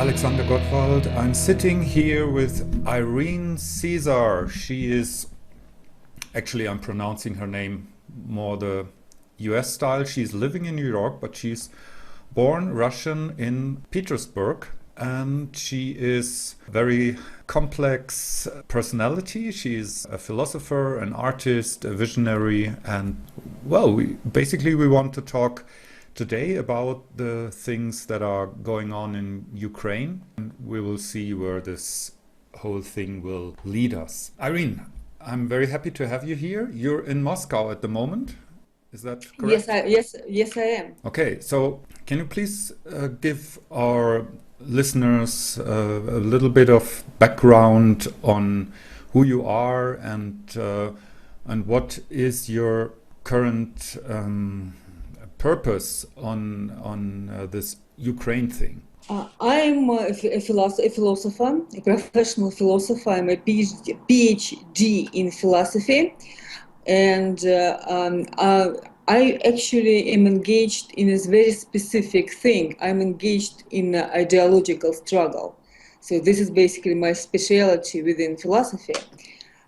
Alexander Gottwald. I'm sitting here with Irene Khazars. She is, actually I'm pronouncing her name more the US style. She's living in New York, but she's born Russian in Petersburg. And she is a very complex personality. She's a philosopher, an artist, a visionary. And well, we want to talk today about the things that are going on in Ukraine. And we will see where this whole thing will lead us. Irene, I'm very happy to have you here. You're in Moscow at the moment. Is that correct? Yes, I am. Okay, so can you please give our listeners a little bit of background on who you are and what is your current purpose on this Ukraine thing? I'm a philosopher, a professional philosopher. I'm a PhD in philosophy, and I actually am engaged in this very specific thing. I'm engaged in ideological struggle. So this is basically my specialty within philosophy.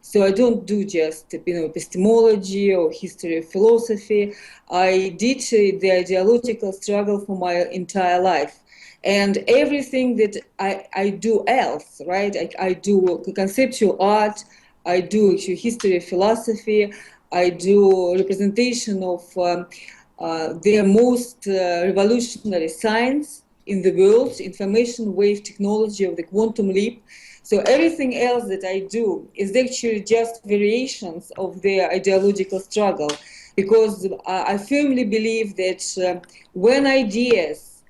So I don't do just epistemology or history of philosophy. I did the ideological struggle for my entire life. And everything that I do else, right? I do conceptual art, I do history of philosophy, I do representation of the most revolutionary science in the world, information wave technology of the quantum leap. So everything else that I do is actually just variations of the ideological struggle, because I firmly believe that when ideas,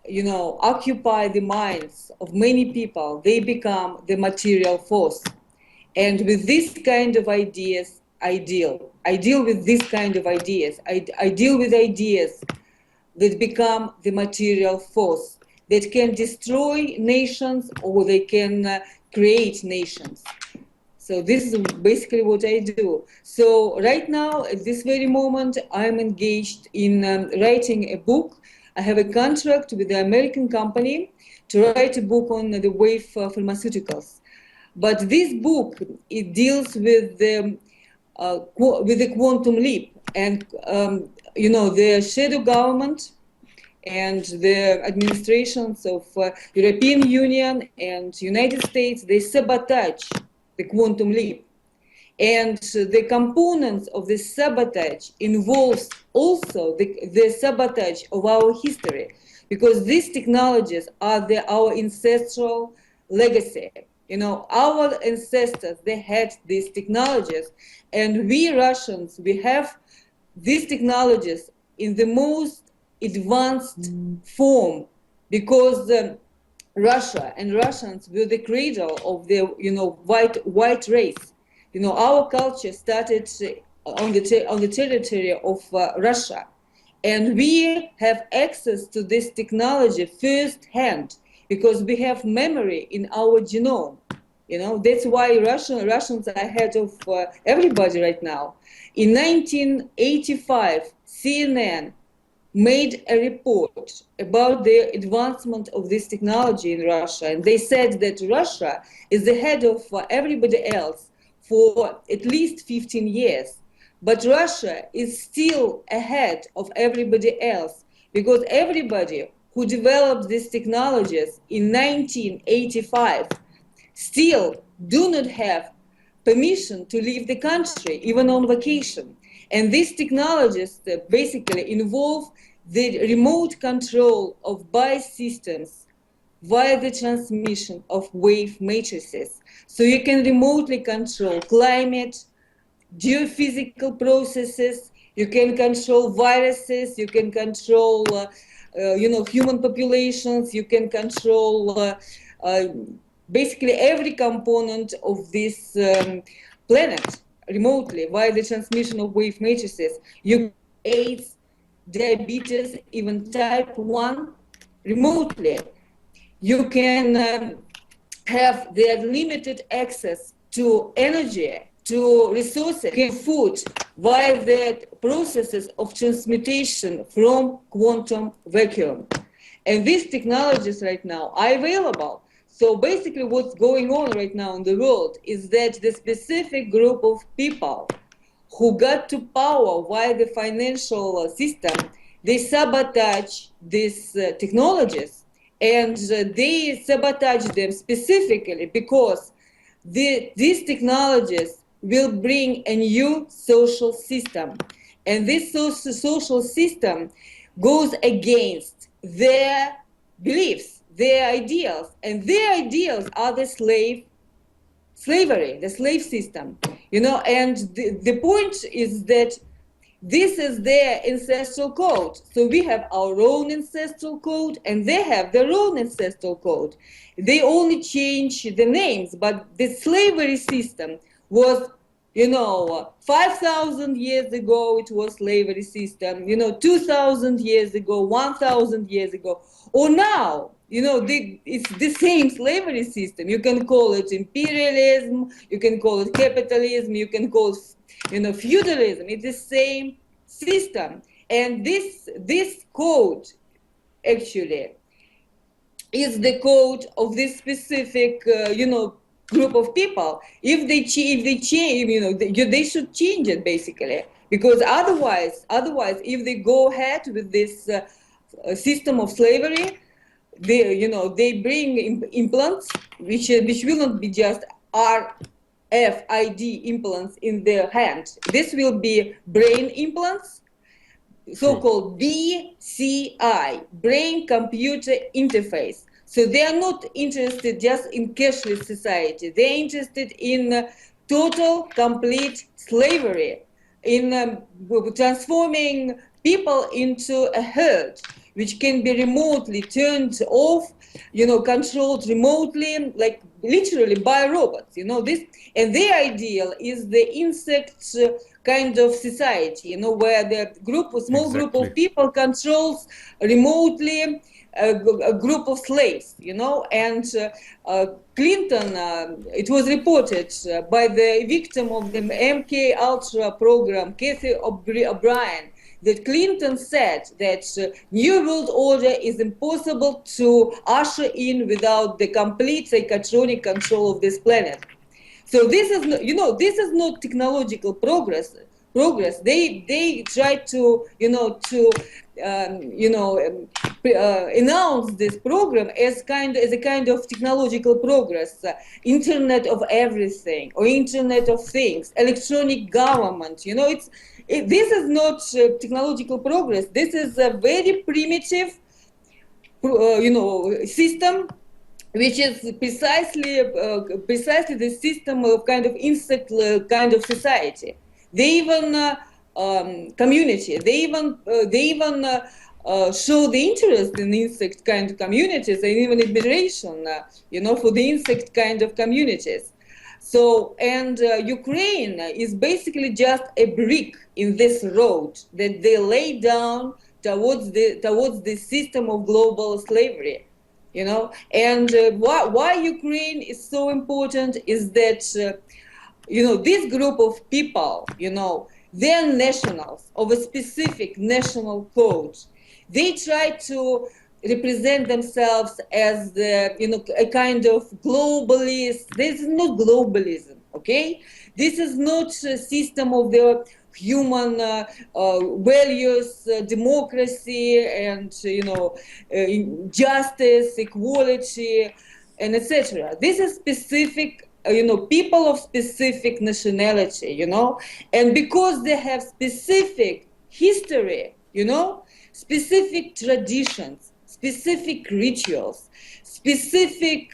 occupy the minds of many people, they become the material force. And with this kind of ideas, I deal with this kind of ideas. I deal with ideas that become the material force, that can destroy nations or they can create nations. So this is basically what I do. So right now, at this very moment, I'm engaged in writing a book. I have a contract with the American company to write a book on the wave pharmaceuticals. But this book, it deals with the quantum leap and, the shadow government and the administrations of European Union and United States, they sabotage the quantum leap. And the components of this sabotage involves also the sabotage of our history, because these technologies are our ancestral legacy. Our ancestors, they had these technologies, and we Russians, we have these technologies in the most advanced form, because Russia and Russians were the cradle of the white race. Our culture started on the territory of Russia, and we have access to this technology firsthand because we have memory in our genome. That's why Russians are ahead of everybody right now. In 1985, CNN made a report about the advancement of this technology in Russia, and they said that Russia is ahead of everybody else for at least 15 years. But Russia is still ahead of everybody else, because everybody who developed these technologies in 1985 still do not have permission to leave the country, even on vacation. And these technologies basically involve the remote control of biosystems via the transmission of wave matrices. So you can remotely control climate, geophysical processes, you can control viruses, you can control human populations, you can control basically every component of this planet remotely via the transmission of wave matrices. You AIDS, diabetes, even type 1 remotely. You can have the unlimited access to energy, to resources, to food via the processes of transmutation from quantum vacuum. And these technologies right now are available. So basically what's going on right now in the world is that the specific group of people who got to power via the financial system, they sabotage these technologies, and they sabotage them specifically because these technologies will bring a new social system. And this social system goes against their beliefs, their ideals, and their ideals are the slavery, the slave system, and the point is that this is their ancestral code. So we have our own ancestral code and they have their own ancestral code. They only change the names, but the slavery system was, 5,000 years ago it was slavery system, 2,000 years ago, 1,000 years ago, or now, it's the same slavery system. You can call it imperialism, you can call it capitalism, you can call it, feudalism. It's the same system. And this code actually is the code of this specific, group of people. If they change, they should change it basically, because otherwise, if they go ahead with this system of slavery, they bring implants, which will not be just RFID implants in their hand. This will be brain implants, so-called BCI, Brain Computer Interface. So they are not interested just in cashless society. They're interested in total, complete slavery, in transforming people into a herd, which can be remotely turned off, controlled remotely, like literally by robots, this. And their ideal is the insect kind of society, where the small group of people controls remotely a group of slaves, and Clinton, it was reported by the victim of the MK Ultra program, Kathy O'Brien, that Clinton said that New World Order is impossible to usher in without the complete psychotronic control of this planet. So this is, this is not technological progress. They try to, announce this program as a kind of technological progress, Internet of Everything or Internet of Things, electronic government. This is not technological progress. This is a very primitive, system, which is precisely the system of kind of insect kind of society. They even community. They even show the interest in insect kind of communities and even admiration, for the insect kind of communities. So, and Ukraine is basically just a brick in this road that they lay down towards the system of global slavery, And why Ukraine is so important is that, this group of people, they're nationals of a specific national code. They try to represent themselves as a kind of globalist. This is not globalism, okay? This is not a system of the human values, democracy, and justice, equality, and etc. This is specific, people of specific nationality, and because they have specific history, specific traditions, specific rituals, specific,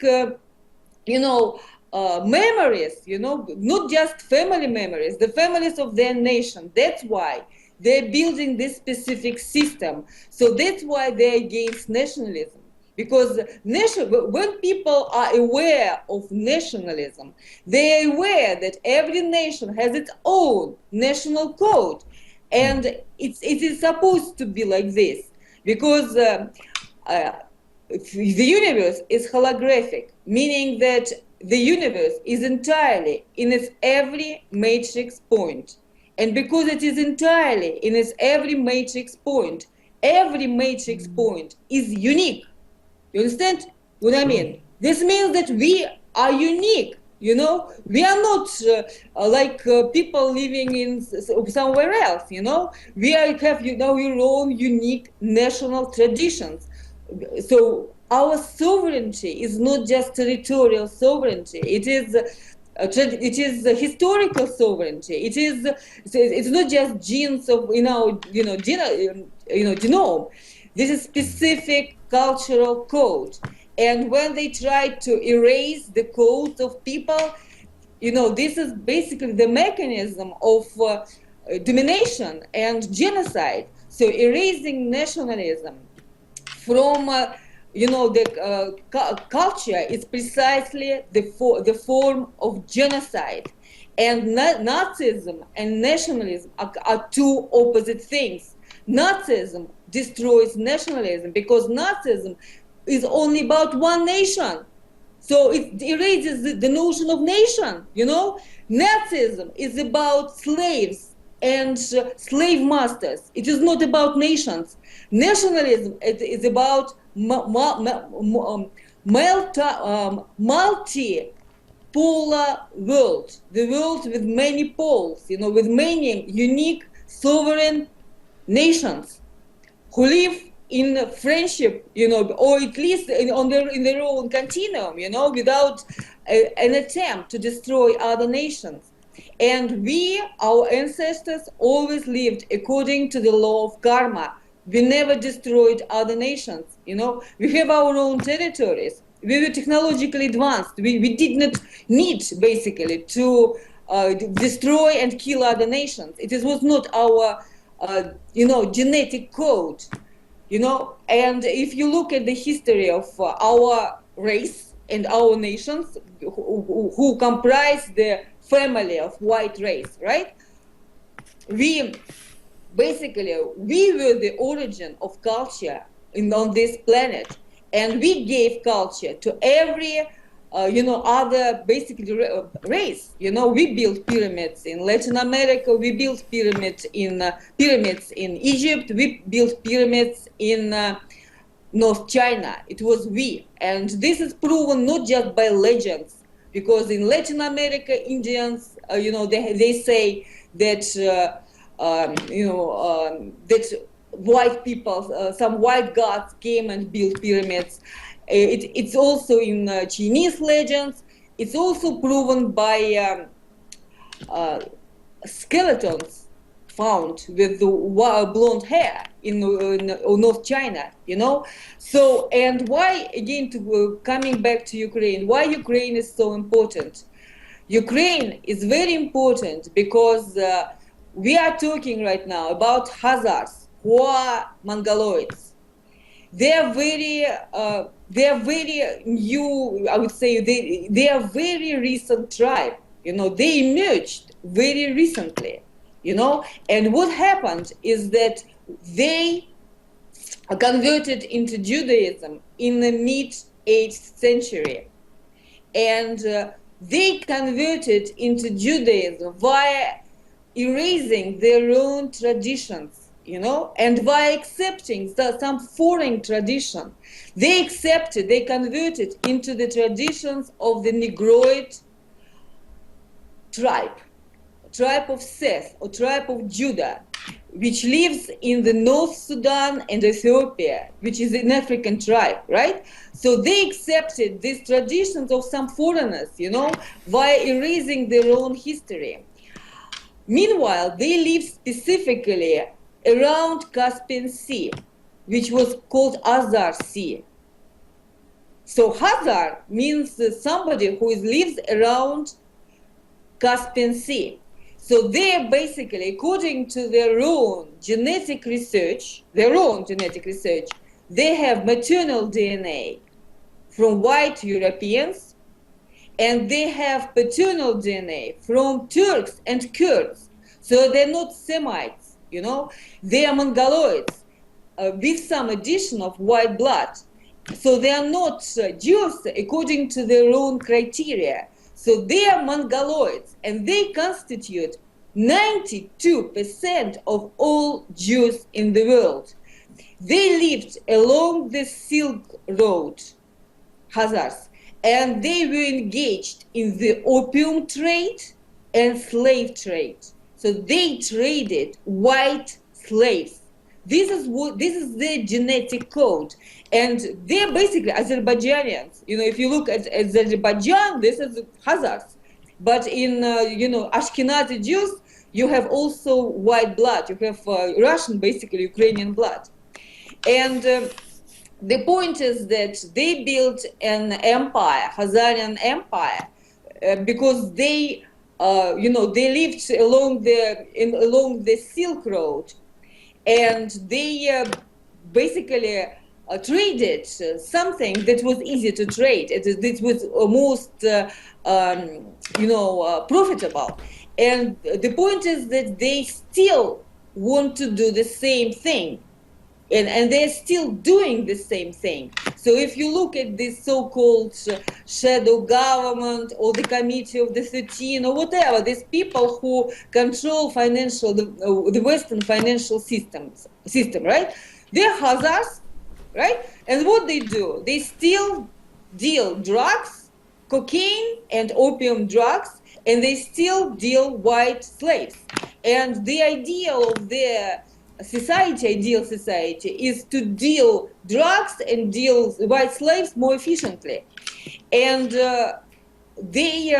memories, not just family memories, the families of their nation. That's why they're building this specific system. So that's why they're against nationalism. Because when people are aware of nationalism, they are aware that every nation has its own national code. And it is supposed to be like this. Because the universe is holographic, meaning that the universe is entirely in its every matrix point. And because it is entirely in its every matrix point is unique. You understand what I Sure. mean? This means that we are unique. You know, we are not like people living in somewhere else. You know, we are, have our own unique national traditions. So our sovereignty is not just territorial sovereignty. It is. It is historical sovereignty. It is. It's not just genes of genome. This is specific cultural code. And when they try to erase the codes of people, this is basically the mechanism of domination and genocide. So erasing nationalism from the culture is precisely the form of genocide. And Nazism and nationalism are two opposite things. Nazism destroys nationalism because Nazism is only about one nation. So it erases the notion of nation, Nazism is about slaves and slave masters. It is not about nations. Nationalism is about multi-polar world, the world with many poles, with many unique sovereign nations who live in friendship, or at least in their own continuum, without an attempt to destroy other nations. And we, our ancestors, always lived according to the law of karma. We never destroyed other nations, We have our own territories. We were technologically advanced. We did not need, basically, to destroy and kill other nations. It was not our, genetic code. And if you look at the history of our race and our nations, who comprise the family of white race, right? We were the origin of culture on this planet, and we gave culture to every other basically race. We built pyramids in Latin America, we built pyramids in Egypt, we built pyramids in North China. It was we. And this is proven not just by legends, because in Latin America, Indians, they say that, that white people, some white gods came and built pyramids. It's also in Chinese legends. It's also proven by skeletons found with the blonde hair in North China, So, and why, again, coming back to Ukraine, why Ukraine is so important? Ukraine is very important because we are talking right now about Khazars, who are Mongoloids. They are very new, I would say, they are very recent tribe. They emerged very recently, And what happened is that they converted into Judaism in the mid-8th century. And they converted into Judaism via erasing their own traditions, and by accepting some foreign tradition. They converted into the traditions of the Negroid tribe of Seth, or tribe of Judah, which lives in the North Sudan and Ethiopia, which is an African tribe, right? So they accepted these traditions of some foreigners, via erasing their own history. Meanwhile, they live specifically around Caspian Sea, which was called Khazar Sea. So Khazar means somebody who lives around Caspian Sea. So they are basically, according to their own genetic research, they have maternal DNA from white Europeans, and they have paternal DNA from Turks and Kurds. So they're not Semites, they are Mongoloids with some addition of white blood. So they are not Jews according to their own criteria. So they are Mongoloids, and they constitute 92% of all Jews in the world. They lived along the Silk Road, Khazars, and they were engaged in the opium trade and slave trade. So they traded white slaves. This is their genetic code, and they're basically Azerbaijanians. You know, if you look at Azerbaijan, this is Khazars. But in Ashkenazi Jews, you have also white blood. You have Russian, basically Ukrainian blood, and the point is that they built an empire, Khazarian empire, because they they lived along the Silk Road, and they basically traded something that was easy to trade. It was most profitable. And the point is that they still want to do the same thing. And they're still doing the same thing. So if you look at this so-called shadow government or the Committee of the 13 or whatever, these people who control the Western financial system, right? They're Khazars, right? And what they do, they still deal drugs, cocaine and opium drugs, and they still deal white slaves. And the ideal of their ideal society, is to deal drugs and deal white slaves more efficiently. And they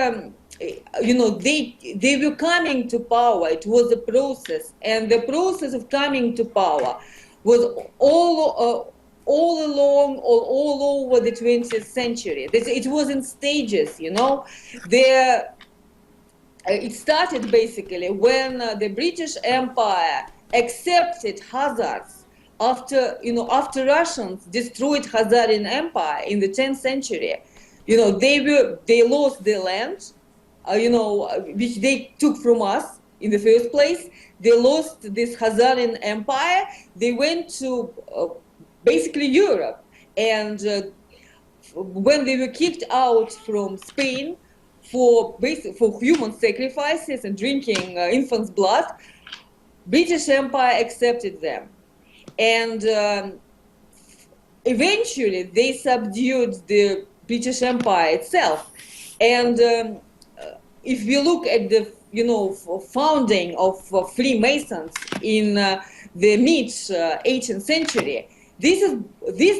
were coming to power. It was a process, and the process of coming to power was all along, all over the 20th century. It was in stages, you know. It started basically when the British Empire accepted Khazars after Russians destroyed Khazarian Empire in the 10th century. You know, they lost their land, which they took from us in the first place. They lost this Khazarian Empire. They went to basically Europe, and when they were kicked out from Spain for human sacrifices and drinking infants' blood, British Empire accepted them, and eventually they subdued the British Empire itself. And if we look at the founding of Freemasons in the mid 18th century, this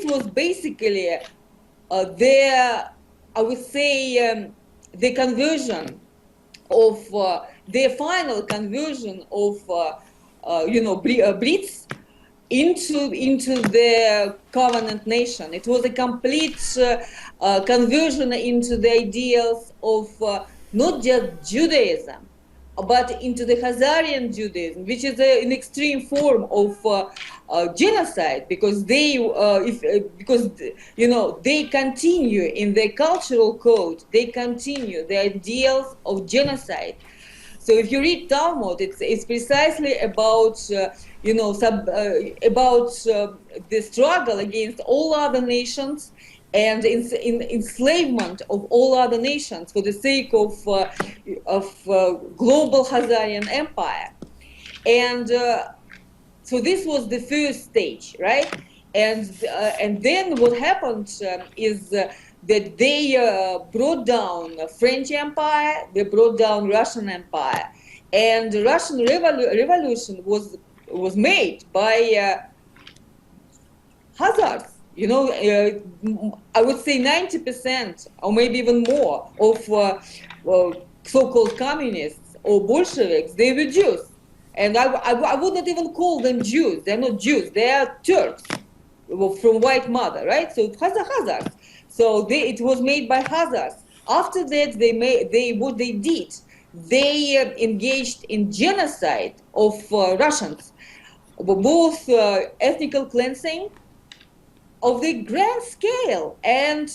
was basically their, I would say, the conversion of their final conversion of Brits into the covenant nation. It was a complete conversion into the ideals of not just Judaism, but into the Khazarian Judaism, which is an extreme form of genocide, because they continue in their cultural code. They continue the ideals of genocide. So if you read Talmud, it's precisely about the struggle against all other nations and in enslavement of all other nations for the sake of global Khazarian Empire. And so this was the first stage, right? And then what happened is that they brought down French Empire, they brought down Russian Empire, and the Russian Revolution was made by Khazars. You know, I would say 90% or maybe even more of so-called communists or Bolsheviks, they were Jews. And I would not even call them Jews. They're not Jews. They are Turks from white mother, right? So Khazars. So it was made by Khazars. After that, what they did, they engaged in genocide of Russians, both ethnical cleansing of the grand scale and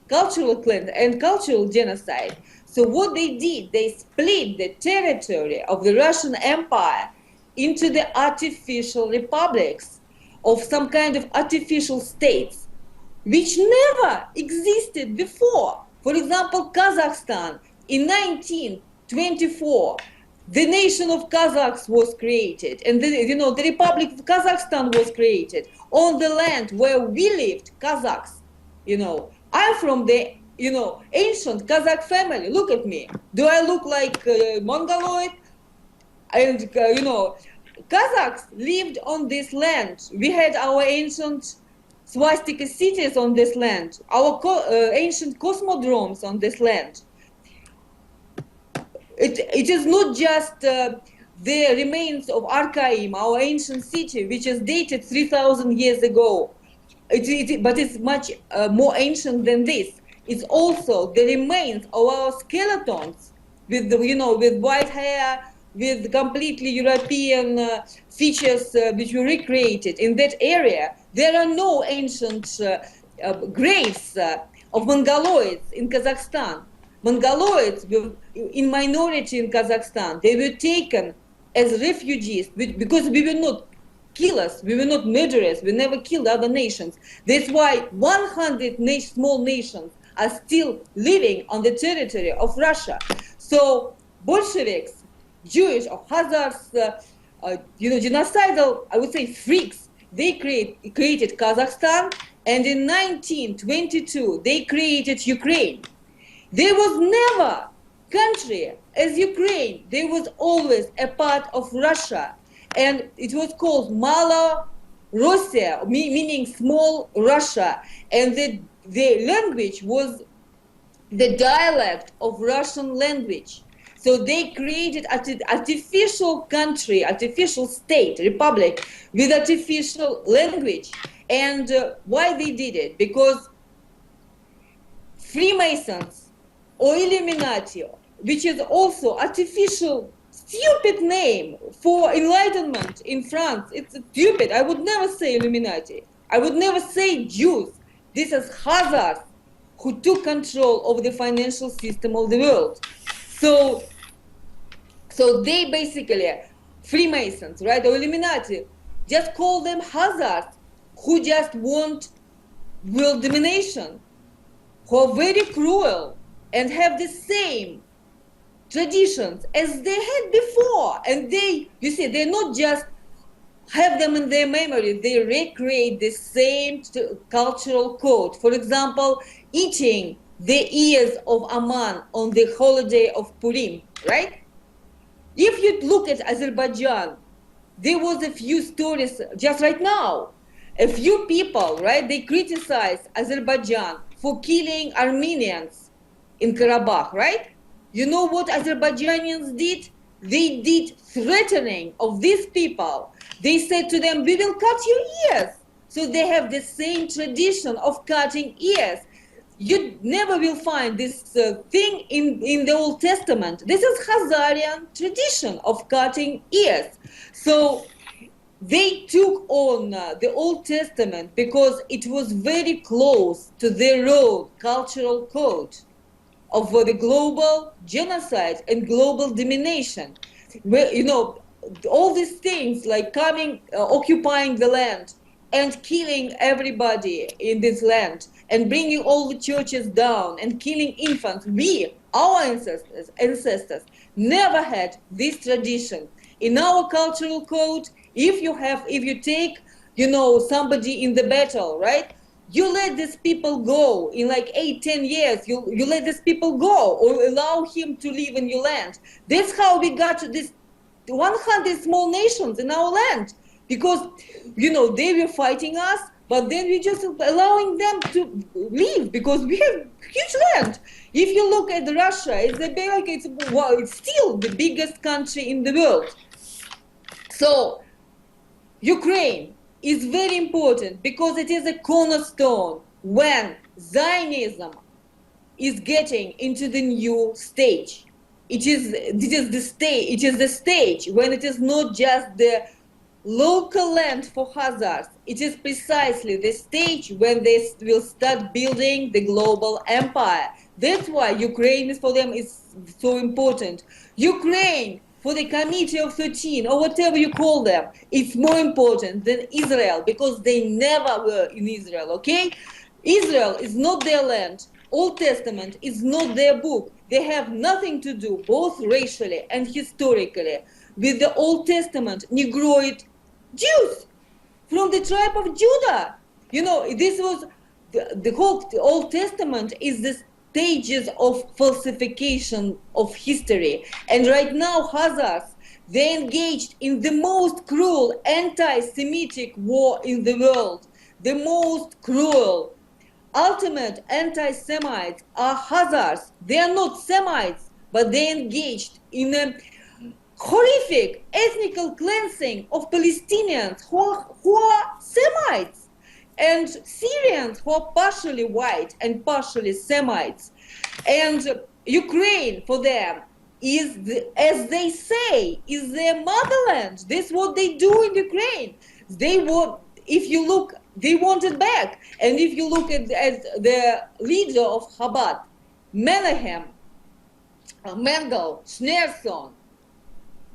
cultural cleansing and cultural genocide. So what they did, they split the territory of the Russian Empire into the artificial republics of some kind of artificial states, which never existed before. For example, Kazakhstan in 1924 the nation of Kazakhs was created, and the Republic of Kazakhstan was created on the land where we lived, Kazakhs. I'm from the ancient Kazakh family. Look at me. Do I look like Mongoloid? And Kazakhs lived on this land. We had our ancient swastika cities on this land, our ancient cosmodromes on this land. It is not just the remains of Archaim, our ancient city, which is dated 3,000 years ago. But it's much more ancient than this. It's also the remains of our skeletons with with white hair, with completely European features which were recreated in that area. There are no ancient graves of Mongoloids in Kazakhstan. Mongoloids were in minority in Kazakhstan. They were taken as refugees because we were not killers, we were not murderers, we never killed other nations. That's why 100 small nations are still living on the territory of Russia. So Bolsheviks, Jewish or Khazars, genocidal, I would say, freaks, they created Kazakhstan, and in 1922 they created Ukraine. There was never country as Ukraine. There was always a part of Russia, and it was called Mala Russia, meaning small Russia, and the language was the dialect of Russian language. So they created an artificial country, artificial state, republic with artificial language. And why they did it? Because Freemasons or Illuminati, which is also artificial, stupid name for enlightenment in France. It's stupid. I would never say Illuminati. I would never say Jews. This is Khazars who took control of the financial system of the world. So they basically, Freemasons, right, or Illuminati, just call them Khazars, who just want world domination, who are very cruel and have the same traditions as they had before. And they're not just have them in their memory, they recreate the same cultural code. For example, eating the ears of Aman on the holiday of Purim, right? If you look at Azerbaijan, there was a few stories just right now. A few people, right, they criticize Azerbaijan for killing Armenians in Karabakh, right? You know what Azerbaijanians did? They did threatening of these people. They said to them, we will cut your ears. So they have the same tradition of cutting ears. You never will find this thing in the Old Testament. This is Khazarian tradition of cutting ears. So they took on the Old Testament because it was very close to their own cultural code of the global genocide and global domination. Where, all these things like coming, occupying the land and killing everybody in this land and bringing all the churches down and killing infants. Our ancestors never had this tradition. In our cultural code, if you take, somebody in the battle, right? You let these people go in like 8-10 years. You let these people go or allow him to live in your land. That's how we got to this 100 small nations in our land. Because, they were fighting us, but then we just allowing them to live because we have huge land. If you look at Russia, it's still the biggest country in the world. So Ukraine is very important because it is a cornerstone when Zionism is getting into the new stage. It is the stage when it is not just the local land for Khazars. It is precisely the stage when they will start building the global empire. That's why Ukraine for them is so important. Ukraine, for the Committee of 13, or whatever you call them, it's more important than Israel because they never were in Israel, okay? Israel is not their land. Old Testament is not their book. They have nothing to do, both racially and historically, with the Old Testament Negroid Jews from the tribe of Judah. You know, this was the whole Old Testament is the stages of falsification of history. And right now, Khazars, they engaged in the most cruel anti-Semitic war in the world. The most cruel, ultimate anti-Semites are Khazars. They are not Semites, but they engaged in a horrific ethnical cleansing of Palestinians who are Semites, and Syrians who are partially white and partially Semites. And Ukraine, for them, is, as they say, is their motherland. This is what they do in Ukraine. They want, if you look, they want it back. And if you look at the leader of Chabad, Menahem, Mendel, Schneerson,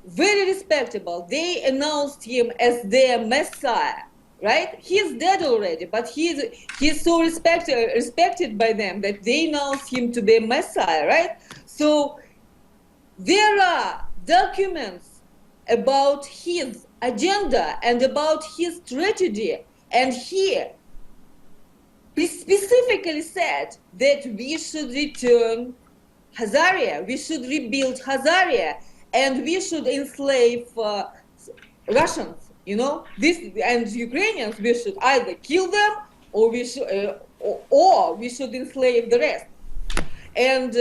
very respectable. They announced him as their Messiah, right? He's dead already, but he's so respected by them that they announced him to be a Messiah, right? So there are documents about his agenda and about his strategy, and he specifically said that we should return Khazaria, we should rebuild Khazaria, and we should enslave Russians, you know, this, and Ukrainians, we should either kill them or we should enslave the rest. And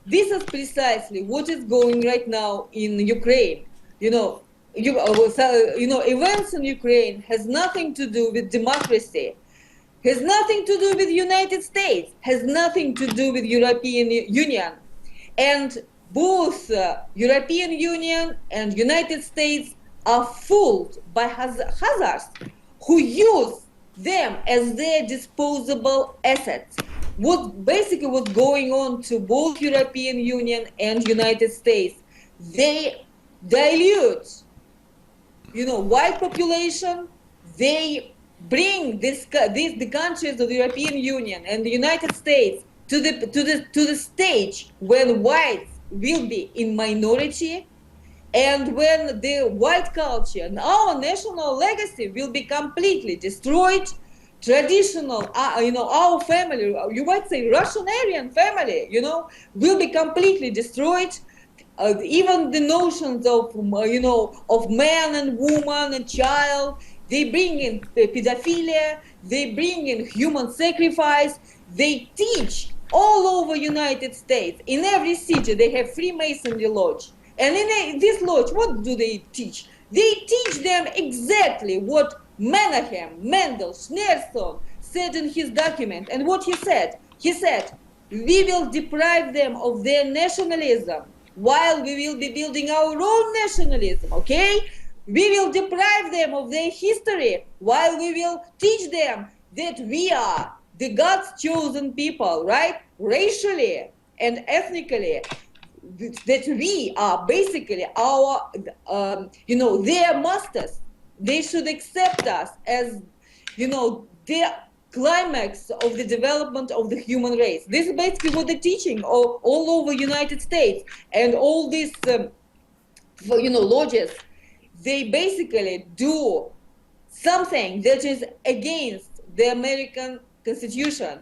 this is precisely what is going right now in Ukraine. You know, events in Ukraine has nothing to do with democracy, has nothing to do with United States, has nothing to do with European Union. And both European Union and United States are fooled by Khazars, who use them as their disposable assets. What basically what's going on to both European Union and United States, they dilute, you know, white population. They bring the countries of the European Union and the United States to the stage when whites will be in minority, and when the white culture and our national legacy will be completely destroyed. Traditional, our family, you might say Russian Aryan family, you know, will be completely destroyed. Even the notions of, of man and woman and child, they bring in pedophilia, they bring in human sacrifice. They teach all over United States, in every city, they have Freemasonry lodge. And in this lodge, what do they teach? They teach them exactly what Menahem, Mendel, Schneerson said in his document. And what he said? He said, we will deprive them of their nationalism while we will be building our own nationalism, okay? We will deprive them of their history while we will teach them that we are the God's chosen people, right? Racially and ethnically, that we are basically our, their masters. They should accept us as, the climax of the development of the human race. This is basically what they're teaching all over United States. And all these, lodges, they basically do something that is against the American Constitution,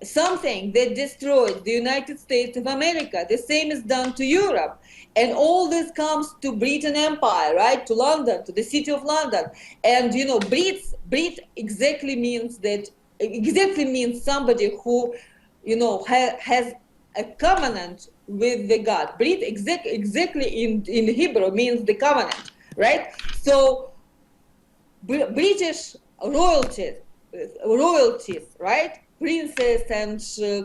something that destroyed the United States of America. The same is done to Europe. And all this comes to Britain Empire, right? To London, to the city of London. And, Brit exactly means somebody who, has a covenant with the God. Brit exactly in Hebrew means the covenant, right? So British royalties, right? Princess and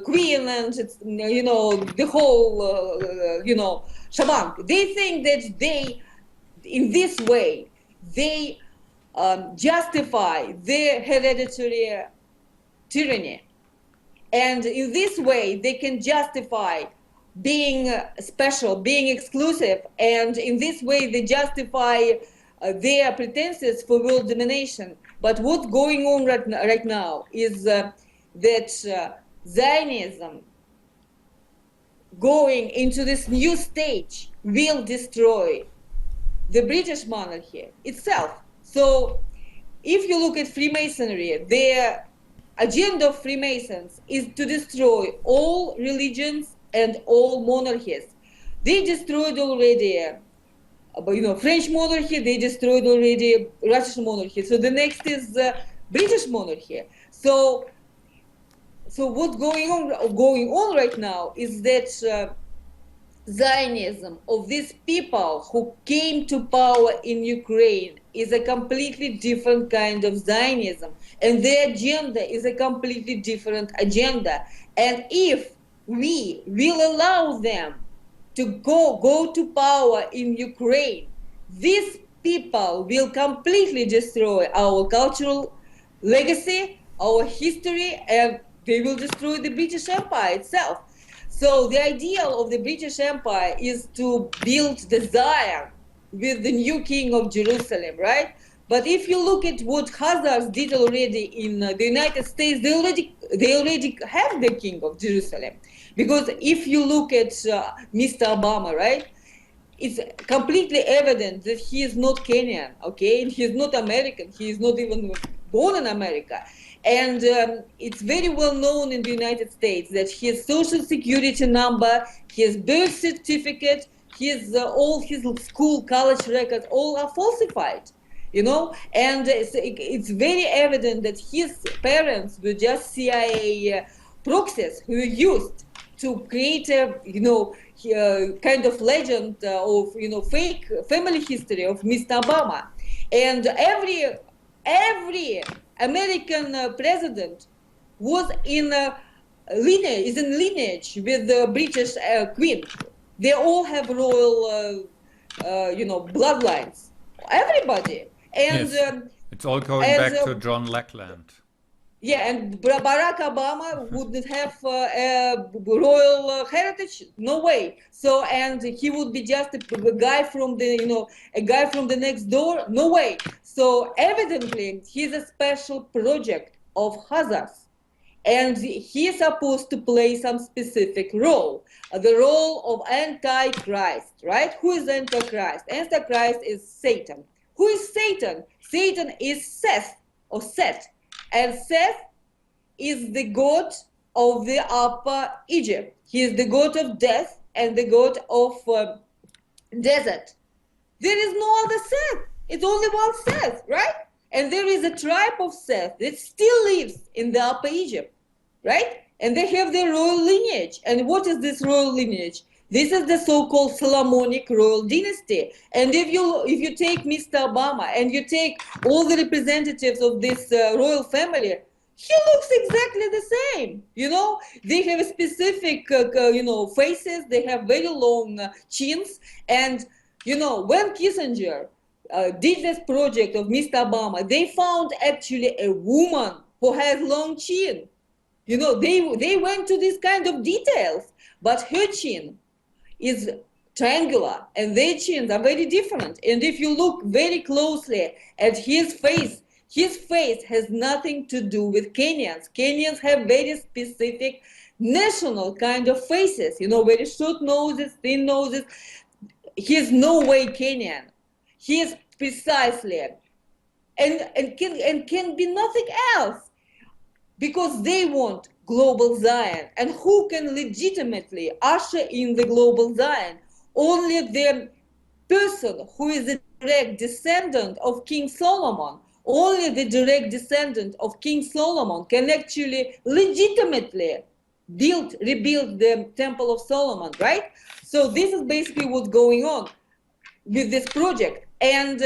queen and the whole shebang. They think that in this way they justify their hereditary tyranny, and in this way they can justify being special, being exclusive, and in this way they justify their pretenses for world domination. But what's going on right now is that Zionism going into this new stage will destroy the British monarchy itself. So if you look at Freemasonry, their agenda of Freemasons is to destroy all religions and all monarchies. They destroyed already, French monarchy. They destroyed already Russian monarchy. So the next is British monarchy. So what's going on right now is that Zionism of these people who came to power in Ukraine is a completely different kind of Zionism, and their agenda is a completely different agenda. And if we will allow them to go to power in Ukraine, these people will completely destroy our cultural legacy, our history, and they will destroy the British Empire itself. So the ideal of the British Empire is to build the Zion with the new king of Jerusalem, right? But if you look at what Khazars did already in the United States, they already have the king of Jerusalem. Because if you look at Mr. Obama, right, it's completely evident that he is not Kenyan, okay? And he is not American. He is not even born in America. And it's very well known in the United States that his social security number, his birth certificate, all his school, college records, all are falsified, And it's very evident that his parents were just CIA proxies who were used to create a, kind of legend of, fake family history of Mr. Obama. And every American president was in lineage with the British Queen. They all have royal, bloodlines. Everybody. And yes. It's all going back to John Lackland. Yeah, and Barack Obama wouldn't have a royal heritage. No way. So, and he would be just a guy from the next door. No way. So, evidently, he's a special project of Khazars, and he is supposed to play some specific role, the role of Antichrist, right? Who is Antichrist? Antichrist is Satan. Who is Satan? Satan is Seth or Set. And Seth is the god of the Upper Egypt. He is the god of death and the god of desert. There is no other Seth. It's only one Seth, right? And there is a tribe of Seth that still lives in the Upper Egypt, right? And they have their royal lineage. And what is this royal lineage? This is the so-called Solomonic royal dynasty. And if you take Mr. Obama and you take all the representatives of this royal family, he looks exactly the same. They have specific, faces. They have very long chins. And, when Kissinger did this project of Mr. Obama, they found actually a woman who has long chin. They went to these kind of details, but her chin is triangular and their chins are very different. And if you look very closely at his face has nothing to do with Kenyans. Kenyans have very specific national kind of faces, very short noses, thin noses. He is no way Kenyan. He is precisely and can be nothing else, because they want global Zion. And who can legitimately usher in the global Zion? Only the person who is a direct descendant of King Solomon. Only the direct descendant of King Solomon can actually legitimately rebuild the Temple of Solomon, right? So this is basically what's going on with this project. And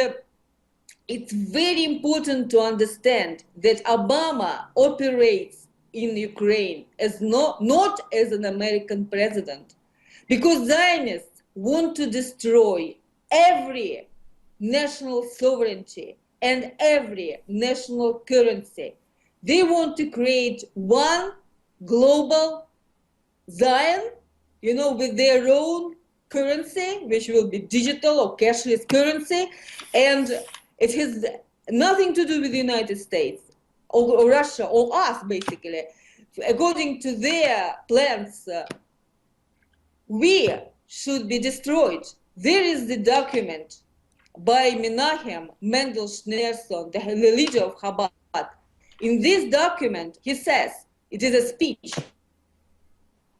it's very important to understand that Obama operates in Ukraine as not as an American president, because Zionists want to destroy every national sovereignty and every national currency. They want to create one global Zion, with their own currency, which will be digital or cashless currency, and it has nothing to do with the United States or Russia or us, basically. according to their plans, we should be destroyed. There is the document by Menachem Mendel Schneerson, the leader of Chabad. In this document, he says, it is a speech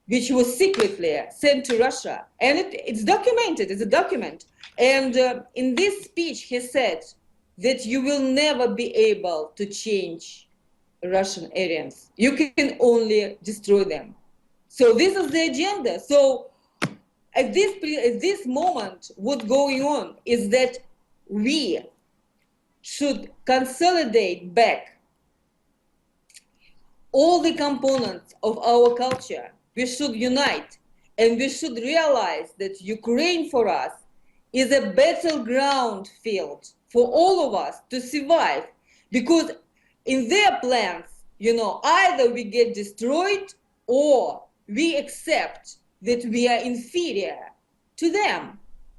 which was secretly sent to Russia, and it's documented, it's a document. And in this speech, he said that you will never be able to change Russian Aryans. You can only destroy them. So this is the agenda. So at this moment, what's going on is that we should consolidate back all the components of our culture. We should unite, and we should realize that Ukraine for us is a battleground field for all of us to survive, because in their plans, either we get destroyed or we accept that we are inferior to them,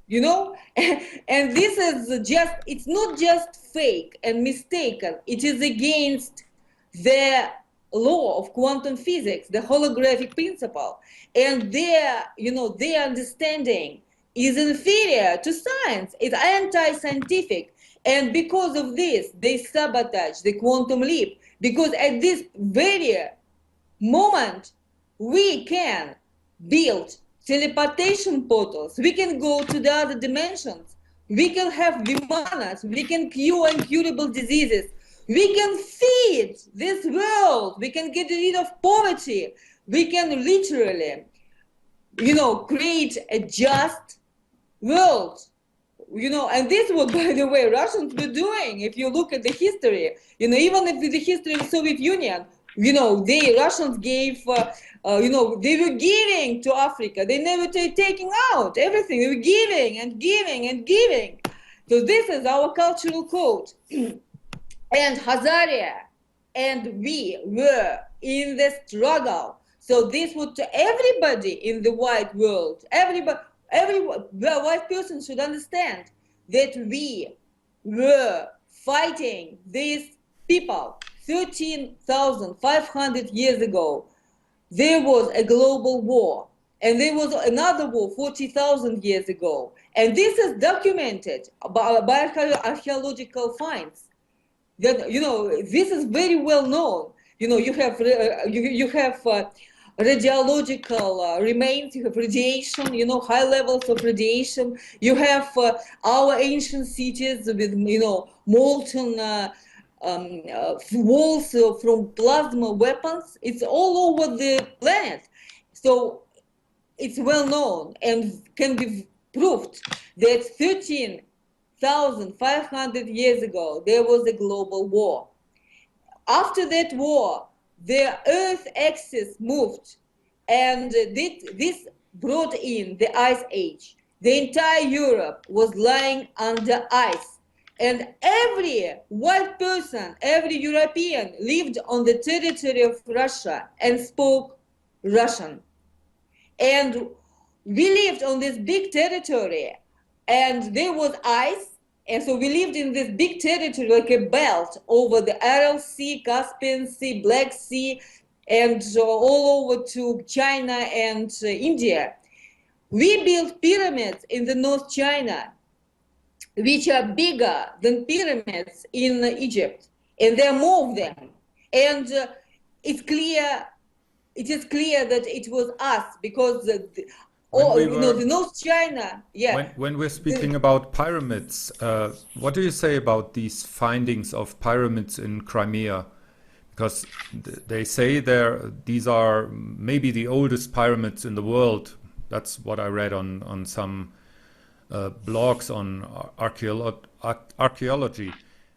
and this is just, it's not just fake and mistaken, it is against the law of quantum physics, the holographic principle, and their understanding is inferior to science, it's anti-scientific, and because of this, they sabotage the quantum leap, because at this very moment, we can build teleportation portals, we can go to the other dimensions, we can have vimanas, we can cure incurable diseases, we can feed this world, we can get rid of poverty, we can literally, create a just world, and this is what, by the way, Russians were doing. If you look at the history, even if the history of the Soviet Union, Russians gave, they were giving to Africa. They never taking out everything. They were giving and giving and giving. So this is our cultural code. And Khazaria and we were in the struggle. So this would, everybody in the white world, every white person should understand that we were fighting these people 13,500 years ago. There was a global war, and there was another war 40,000 years ago. And this is documented by archaeological finds. That, this is very well known. You have radiological remains, you have radiation, high levels of radiation. You have our ancient cities with, molten walls from plasma weapons. It's all over the planet. So it's well known and can be proved that 13,500 years ago, there was a global war. After that war, the Earth axis moved, and this brought in the Ice Age. The entire Europe was lying under ice, and every white person, every European lived on the territory of Russia and spoke Russian. And we lived on this big territory, and there was ice. And so we lived in this big territory, like a belt over the Aral Sea, Caspian Sea, Black Sea, and all over to China and India. We built pyramids in the North China, which are bigger than pyramids in Egypt, and there are more of them. And it is clear that it was us, because the North China, yeah. When we're speaking about pyramids, what do you say about these findings of pyramids in Crimea? Because they say these are maybe the oldest pyramids in the world. That's what I read on some blogs on archaeology,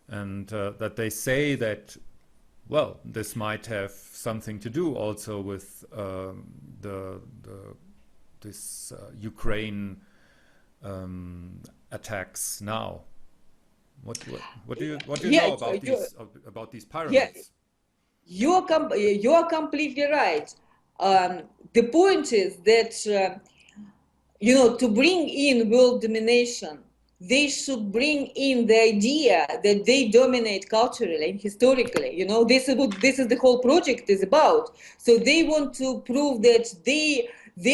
and that they say that, well, this might have something to do also with this Ukraine attacks now. What do you know about these pyramids? Yes, you are completely right. The point is that to bring in world domination, they should bring in the idea that they dominate culturally and historically. You know, this is what the whole project is about. So they want to prove that they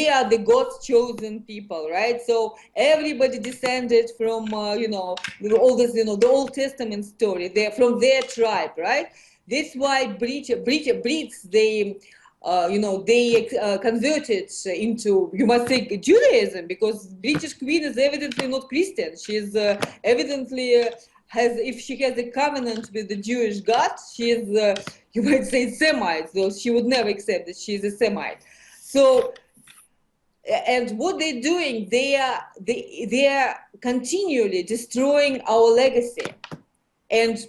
are the God's chosen people, right? So everybody descended from you know, all this, you know, the Old Testament story. They're from their tribe, right? That's why Brits, they you know, they converted into, you must say, Judaism, because British Queen is evidently not Christian. She is evidently has, if she has a covenant with the Jewish God, she is, you might say, Semite, though she would never accept that she is a Semite. So, and what they're doing, they are continually destroying our legacy, and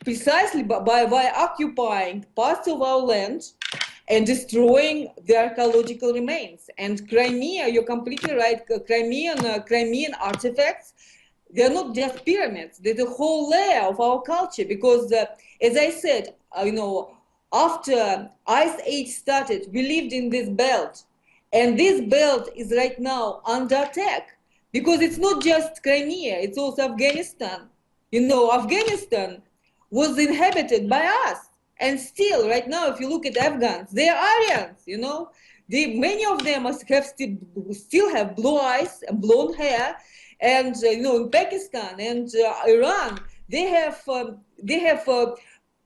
precisely by occupying parts of our land and destroying the archaeological remains. And Crimea, you're completely right, Crimean artifacts, they're not just pyramids, they're the whole layer of our culture, because as I said, you know, after Ice Age started, we lived in this belt, and this belt is right now under attack, because it's not just Crimea, it's also Afghanistan. You know, Afghanistan was inhabited by us. And still, right now, if you look at Afghans, they are Aryans, you know. Many of them still have blue eyes and blonde hair. And, you know, in Pakistan and Iran, they have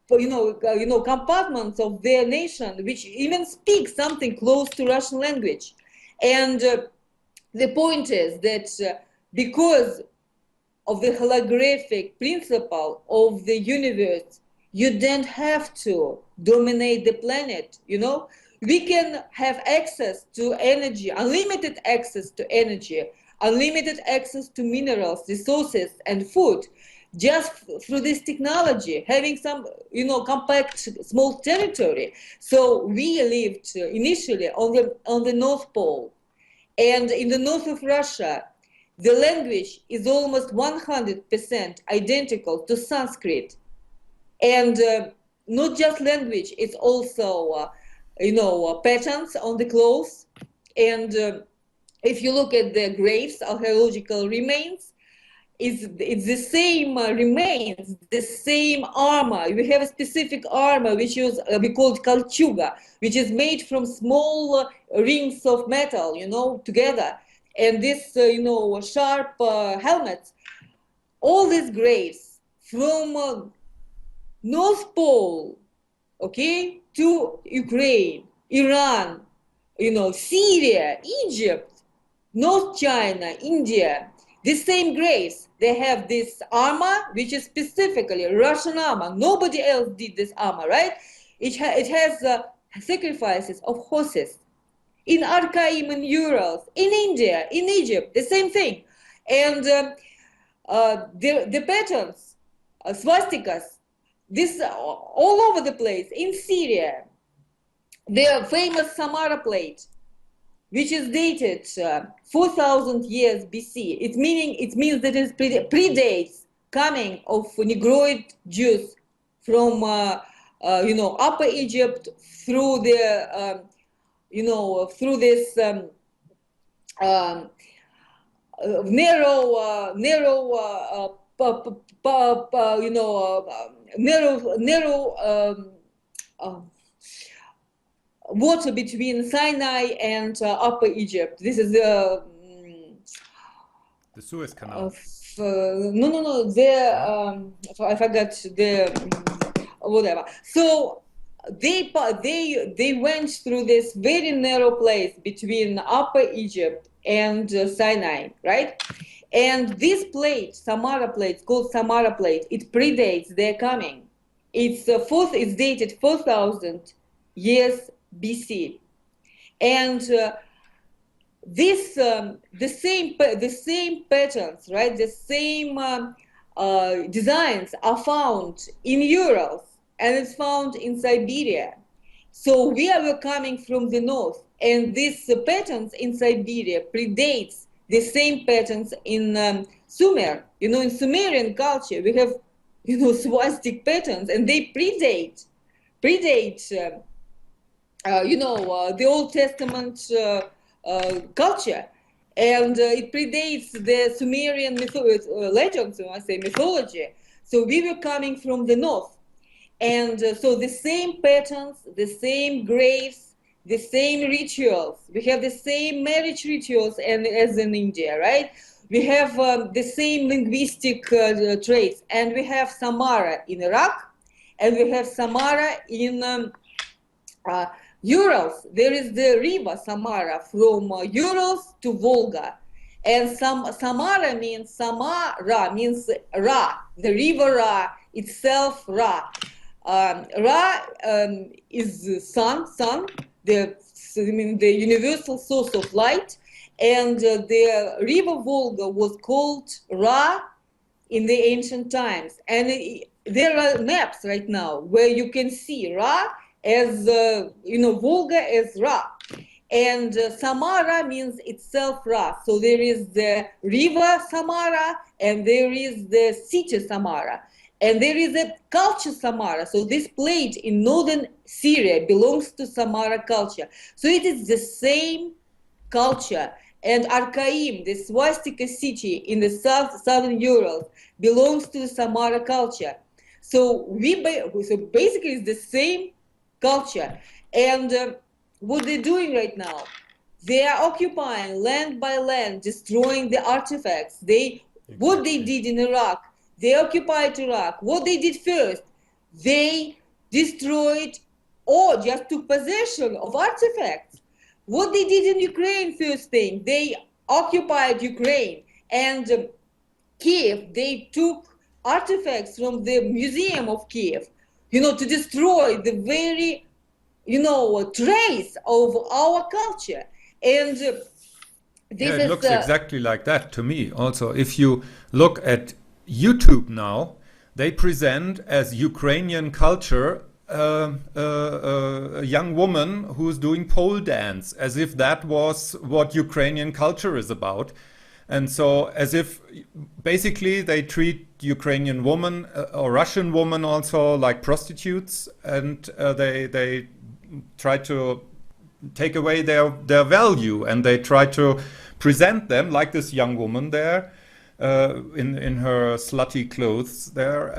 you know, compartments of their nation which even speak something close to Russian language. And the point is that because of the holographic principle of the universe, you don't have to dominate the planet, you know. We can have access to energy, unlimited access to energy, unlimited access to minerals, resources, and food, just through this technology, having some, you know, compact small territory. So we lived initially on the North Pole, and in the north of Russia, the language is almost 100% identical to Sanskrit. And not just language, it's also, you know, patterns on the clothes. And if you look at the graves, archaeological remains, it's the same remains, the same armor. We have a specific armor which is we call it kalchuga, which is made from small rings of metal, you know, together. And this, you know, sharp helmets. All these graves from North Pole, okay, to Ukraine, Iran, you know, Syria, Egypt, North China, India, the same graves. They have this armor, which is specifically Russian armor. Nobody else did this armor, right? It has sacrifices of horses. In Archaim, in Urals, in India, in Egypt, the same thing. And the patterns, swastikas, this all over the place. In Syria, the famous Samara plate, which is dated 4,000 years BC. It means that it predates coming of Negroid Jews from you know, Upper Egypt through the you know, through this narrow you know, narrow water between Sinai and Upper Egypt. This is the Suez Canal. no. I forgot the whatever. So they went through this very narrow place between Upper Egypt and Sinai, right? And this plate, Samara plate, called Samara plate, it predates their coming. It's dated 4,000 years BC, and this the same patterns, right? The same designs are found in Urals, and it's found in Siberia. So we are coming from the north, and these patterns in Siberia predates the same patterns in Sumer. You know, in Sumerian culture, we have, you know, swastic patterns, and they predate you know, the Old Testament culture. and it predates the Sumerian legends, I say mythology. So we were coming from the north, and so the same patterns, the same graves, the same rituals. We have the same marriage rituals and as in India, right? We have the same linguistic traits, and we have Samara in Iraq, and we have Samara in Urals. There is the river Samara from Urals to Volga. And Samara means, Samara means Ra, the river Ra, itself Ra. Ra is sun, the universal source of light. And the river Volga was called Ra in the ancient times. And there are maps right now where you can see Ra as, Volga as Ra. And Samara means itself Ra. So there is the river Samara, and there is the city Samara. And there is a culture Samara. So this plate in northern Syria belongs to Samara culture. So it is the same culture. And Arkaim, the swastika city in the southern Urals, belongs to the Samara culture. So basically it's the same culture. And what they're doing right now, they are occupying land by land, destroying the artifacts. What they did in Iraq, they occupied Iraq. What they did first, they destroyed or just took possession of artifacts. What they did in Ukraine, first thing, they occupied Ukraine. And Kiev, they took artifacts from the museum of Kiev, to destroy the very, trace of our culture. And it looks exactly like that to me. Also, if you look at YouTube now, they present as Ukrainian culture a young woman who's doing pole dance, as if that was what Ukrainian culture is about. And so as if basically they treat Ukrainian women or Russian women also like prostitutes, and they try to take away their value, and they try to present them like this young woman there in her slutty clothes there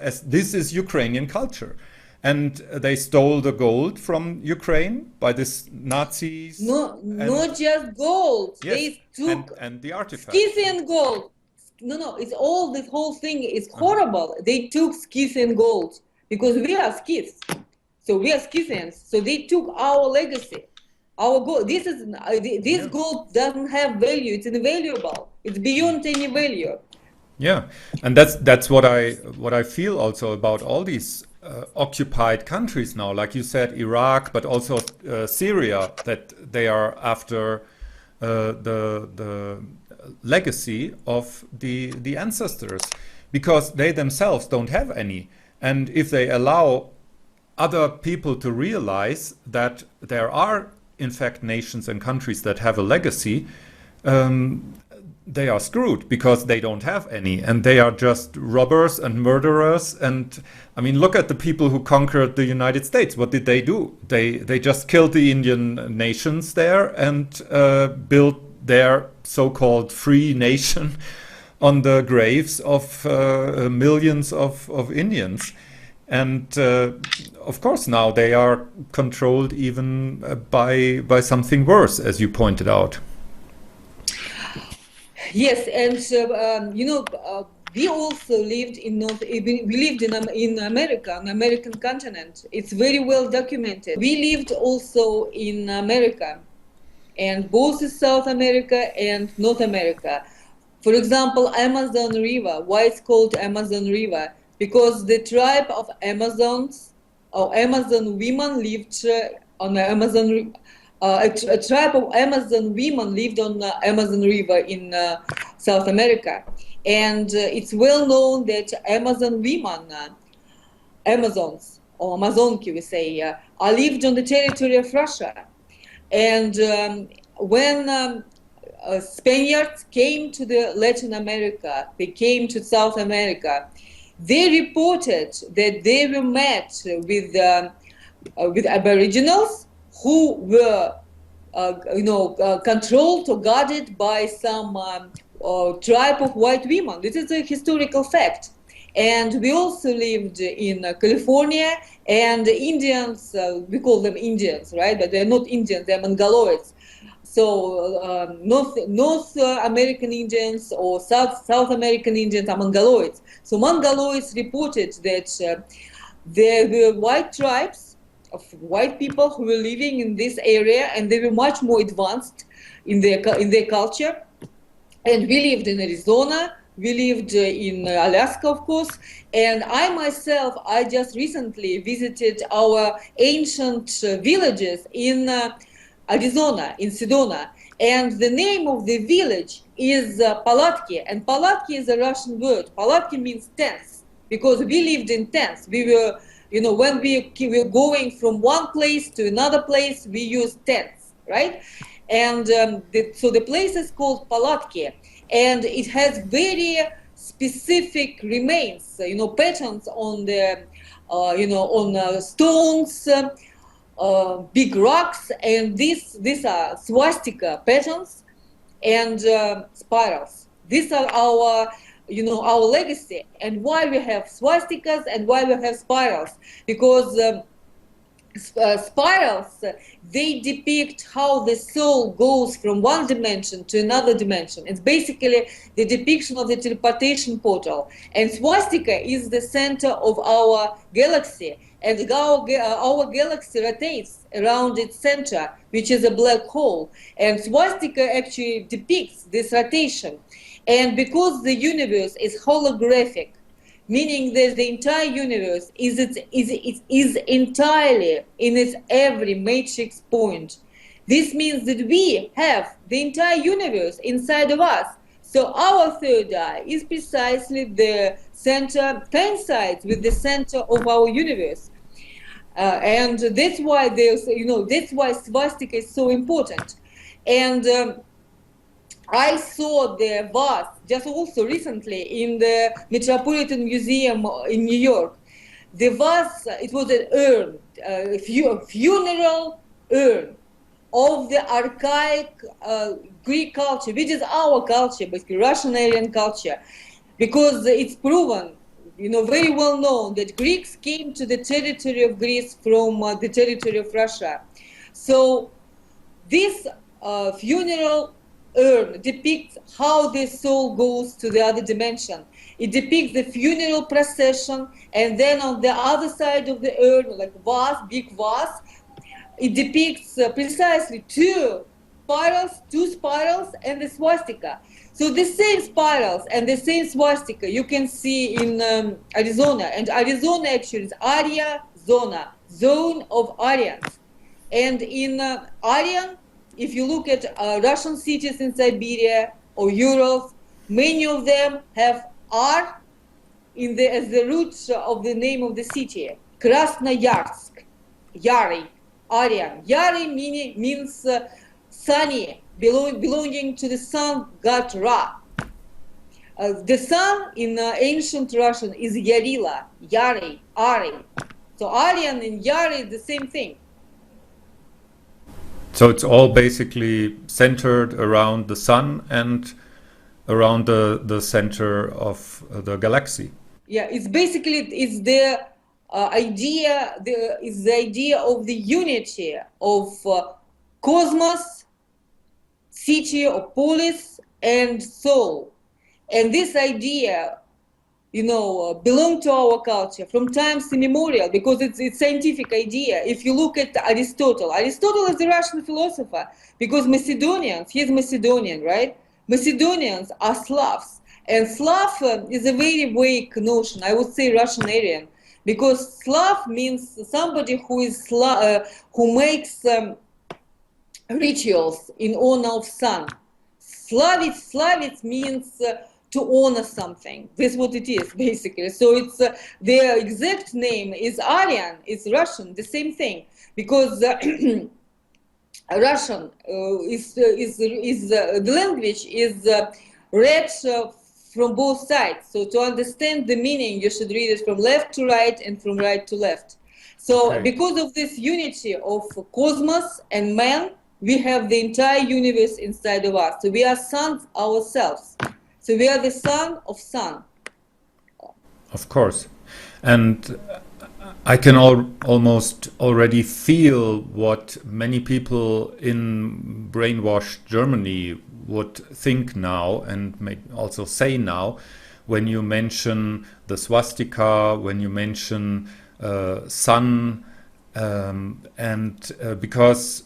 as this is Ukrainian culture. And they stole the gold from Ukraine by this Nazis. Not just gold. Yes, they took and the artifacts. Scythian gold. No, it's all, this whole thing is horrible. They took Scythian gold because we are Scyths. So we are Scythians. So they took our legacy, our gold. This gold doesn't have value. It's invaluable. It's beyond any value. Yeah, and that's what I feel also about all these occupied countries now, like you said, Iraq, but also Syria, that they are after the legacy of the ancestors, because they themselves don't have any. And if they allow other people to realize that there are in fact nations and countries that have a legacy, they are screwed because they don't have any, and they are just robbers and murderers. And I mean, look at the people who conquered the United States. What did they do? They just killed the Indian nations there and built their so-called free nation on the graves of millions of Indians. And of course now they are controlled even by something worse, as you pointed out. Yes, and we also lived in America, on the American continent. It's very well documented. We lived also in America, and both in South America and North America. For example, Amazon River. Why it's called Amazon River? Because the tribe of Amazons or Amazon women lived on the Amazon River. A tribe of Amazon women lived on the Amazon River in South America. And it's well known that Amazon women, Amazons, or Amazonki we say, are lived on the territory of Russia. And when Spaniards came to the Latin America, they came to South America, they reported that they were met with Aboriginals who were controlled or guarded by some tribe of white women. This is a historical fact. And we also lived in California, and the Indians, we call them Indians, right? But they're not Indians, they're Mongoloids. So North American Indians or South American Indians are Mongoloids. So Mongoloids reported that there were white tribes of white people who were living in this area, and they were much more advanced in their culture. And we lived in Arizona, we lived in Alaska, of course, and I just recently visited our ancient villages in Arizona, in Sedona, and the name of the village is Palatki, and Palatki is a Russian word. Palatki means tents, because we lived in tents. We were, when we were going from one place to another place, we used tents, right? And so the place is called Palatki, and it has very specific remains, patterns on the, on stones, big rocks, and these are swastika patterns and spirals. These are our legacy, and why we have swastikas and why we have spirals, because spirals, they depict how the soul goes from one dimension to another dimension. It's basically the depiction of the teleportation portal. And swastika is the center of our galaxy, and our galaxy rotates around its center, which is a black hole. And swastika actually depicts this rotation. And because the universe is holographic, meaning that the entire universe is entirely in its every matrix point. This means that we have the entire universe inside of us. So our third eye is precisely the center, coincides with the center of our universe. And that's why that's why swastika is so important. And I saw the vase just also recently in the Metropolitan Museum in New York. The vase, it was an urn, a funeral urn of the archaic Greek culture, which is our culture, basically Russian Aryan culture, because it's proven, very well known that Greeks came to the territory of Greece from the territory of Russia. So this funeral urn depicts how the soul goes to the other dimension. It depicts the funeral procession, and then on the other side of the urn, like vase, big vase, it depicts precisely two spirals and the swastika. So the same spirals and the same swastika you can see in Arizona, and Arizona actually is Arya Zona, zone of Aryans. And in Aryan, if you look at Russian cities in Siberia or Urals, many of them have R as the root of the name of the city. Krasnoyarsk, Yari, Aryan. Yari means sunny, belonging to the sun god Ra. The sun in ancient Russian is Yarila, Yari, Ari. So Aryan and Yari is the same thing. So it's all basically centered around the sun and around the center of the galaxy. Yeah, it's the idea of the unity of cosmos, city or polis, and soul. And this idea, belong to our culture from times immemorial, because it's scientific idea. If you look at Aristotle is a Russian philosopher, because Macedonians, he's Macedonian, right? Macedonians are Slavs, and Slav is a very vague notion. I would say Russian Aryan, because Slav means somebody who makes rituals in honor of sun. Slavic means to honor something. That's what it is, basically. So it's their exact name is Aryan, it's Russian, the same thing, because Russian the language is read from both sides. So to understand the meaning, you should read it from left to right and from right to left. So because of this unity of cosmos and man, we have the entire universe inside of us. So we are sons ourselves. So we are the son of sun. Of course. And I can almost already feel what many people in brainwashed Germany would think now and may also say now when you mention the swastika, when you mention sun, because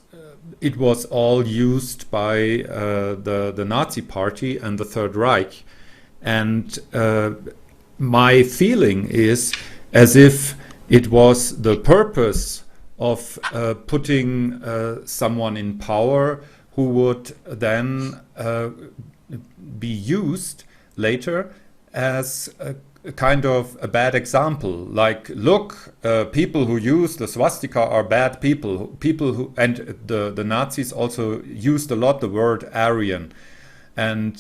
it was all used by the Nazi Party and the Third Reich. And my feeling is as if it was the purpose of putting someone in power who would then be used later as a kind of a bad example. Like, look, people who use the swastika are bad people. People who, and the Nazis also used a lot the word Aryan. And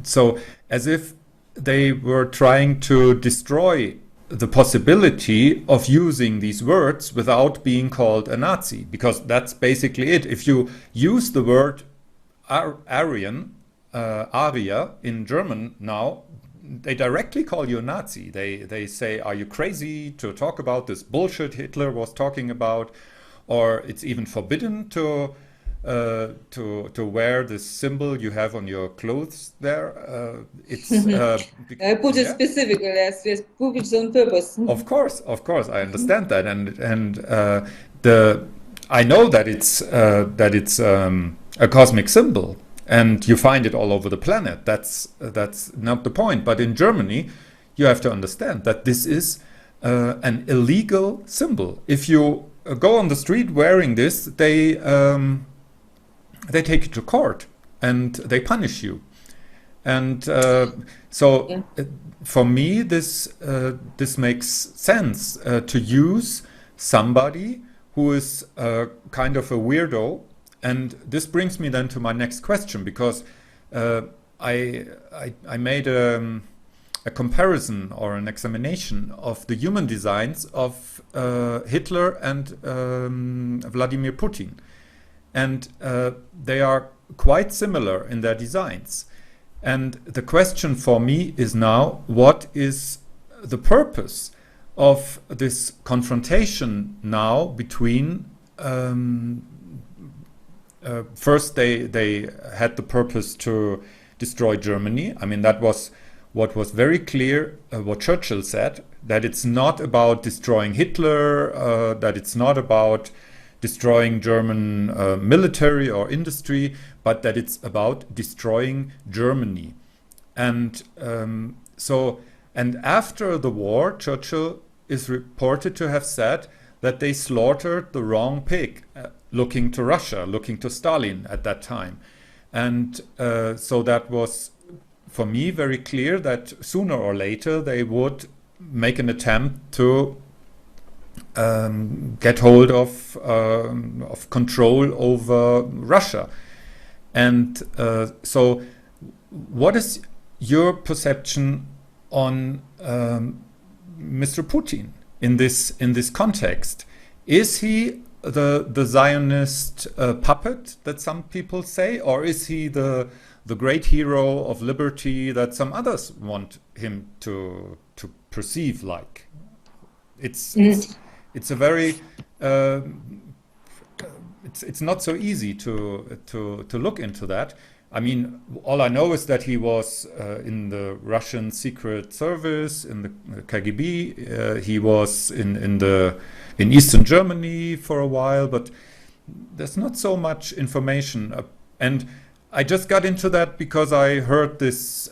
so as if they were trying to destroy the possibility of using these words without being called a Nazi, because that's basically it. If you use the word Aryan, Aria in German now, they directly call you a Nazi. They say, are you crazy to talk about this bullshit Hitler was talking about? Or it's even forbidden to wear this symbol you have on your clothes there. I put it specifically as put it on purpose. Of course, I understand that, and I know that it's a cosmic symbol, and you find it all over the planet. That's not the point. But in Germany, you have to understand that this is an illegal symbol. If you go on the street wearing this, they take you to court and they punish you. And for me, this makes sense to use somebody who is kind of a weirdo. And this brings me then to my next question, because I made a comparison or an examination of the human designs of Hitler and Vladimir Putin. And they are quite similar in their designs. And the question for me is now, what is the purpose of this confrontation now between first they had the purpose to destroy Germany. I mean, that was what was very clear, what Churchill said, that it's not about destroying Hitler, that it's not about destroying German military or industry, but that it's about destroying Germany. And and after the war, Churchill is reported to have said that they slaughtered the wrong pig, looking to Russia, looking to Stalin at that time. And so that was, for me, very clear that sooner or later they would make an attempt to get hold of control over Russia. And so what is your perception on Mr. Putin in this context? Is he the Zionist puppet that some people say, or is he the great hero of liberty that some others want him to perceive like? It's a very it's not so easy to look into that. I mean, all I know is that he was in the Russian Secret Service, in the KGB. He was in Eastern Germany for a while, but there's not so much information. And I just got into that because I heard this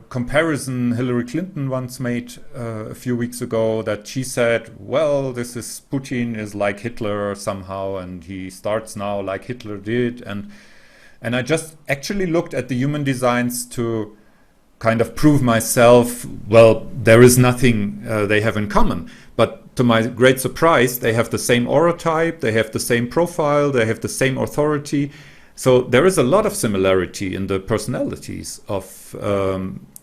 comparison Hillary Clinton once made a few weeks ago, that she said, well, Putin is like Hitler somehow, and he starts now like Hitler did. And I just actually looked at the human designs to kind of prove myself, well, there is nothing they have in common. But to my great surprise, they have the same aura type, they have the same profile, they have the same authority. So there is a lot of similarity in the personalities of